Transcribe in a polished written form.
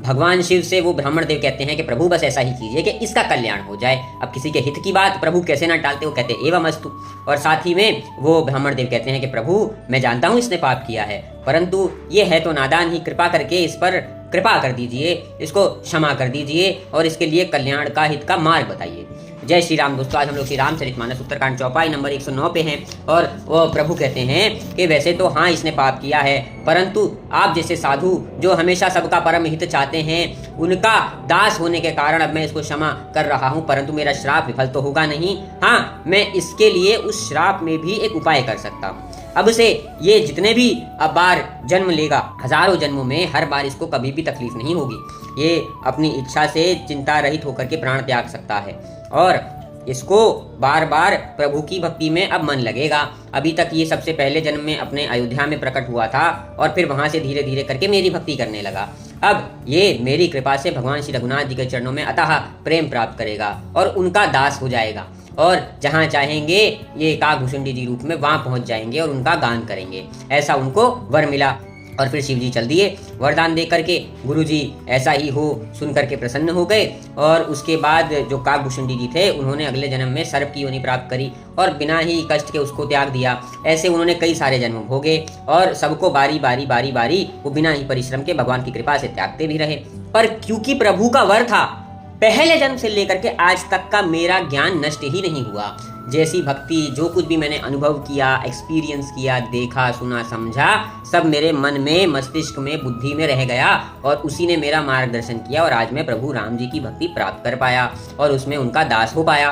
भगवान शिव से वो ब्राह्मण देव कहते हैं कि प्रभु बस ऐसा ही कीजिए कि इसका कल्याण हो जाए। अब किसी के हित की बात प्रभु कैसे ना टालते, वो कहते एवमस्तु। और साथ ही में वो ब्राह्मण देव कहते हैं कि प्रभु मैं जानता हूँ इसने पाप किया है, परंतु ये है तो नादान ही, कृपा करके इस पर कृपा कर दीजिए, इसको क्षमा कर दीजिए और इसके लिए कल्याण का हित का मार्ग बताइए। जय श्री राम। दोस्तों, आज हम लोग श्री रामचरितमानस उत्तरकांड चौपाई नंबर 109 पे हैं और वो प्रभु कहते हैं कि वैसे तो हाँ इसने पाप किया है, परंतु आप जैसे साधु जो हमेशा सबका परम हित चाहते हैं, उनका दास होने के कारण अब मैं इसको क्षमा कर रहा हूँ, परंतु मेरा श्राप विफल तो होगा नहीं। हाँ, मैं इसके लिए उस श्राप में भी एक उपाय कर सकता हूँ। अब से ये जितने भी अब बार जन्म लेगा, हजारों जन्मों में, हर बार इसको कभी भी तकलीफ नहीं होगी। ये अपनी इच्छा से चिंता रहित होकर के प्राण त्याग सकता है और इसको बार बार प्रभु की भक्ति में अब मन लगेगा। अभी तक ये सबसे पहले जन्म में अपने अयोध्या में प्रकट हुआ था और फिर वहां से धीरे धीरे करके मेरी भक्ति करने लगा। अब ये मेरी कृपा से भगवान श्री रघुनाथ जी के चरणों में अतः प्रेम प्राप्त करेगा और उनका दास हो जाएगा और जहाँ चाहेंगे ये काकभूषुंडी जी रूप में वहां पहुंच जाएंगे और उनका गान करेंगे। ऐसा उनको वर मिला और फिर शिव जी चल दिए वरदान दे करके। गुरु जी ऐसा ही हो सुन करके प्रसन्न हो गए और उसके बाद जो काकभूषुंडी जी थे उन्होंने अगले जन्म में सर्प की योनि प्राप्त करी और बिना ही कष्ट के उसको त्याग दिया। ऐसे उन्होंने कई सारे जन्म भोगे और सबको बारी बारी वो बिना ही परिश्रम के भगवान की कृपा से त्यागते भी रहे। पर क्योंकि प्रभु का वर था, पहले जन्म से लेकर के आज तक का मेरा ज्ञान नष्ट ही नहीं हुआ। जैसी भक्ति, जो कुछ भी मैंने अनुभव किया, एक्सपीरियंस किया, देखा, सुना, समझा, सब मेरे मन में, मस्तिष्क में, बुद्धि में रह गया और उसी ने मेरा मार्गदर्शन किया और आज मैं प्रभु राम जी की भक्ति प्राप्त कर पाया और उसमें उनका दास हो पाया।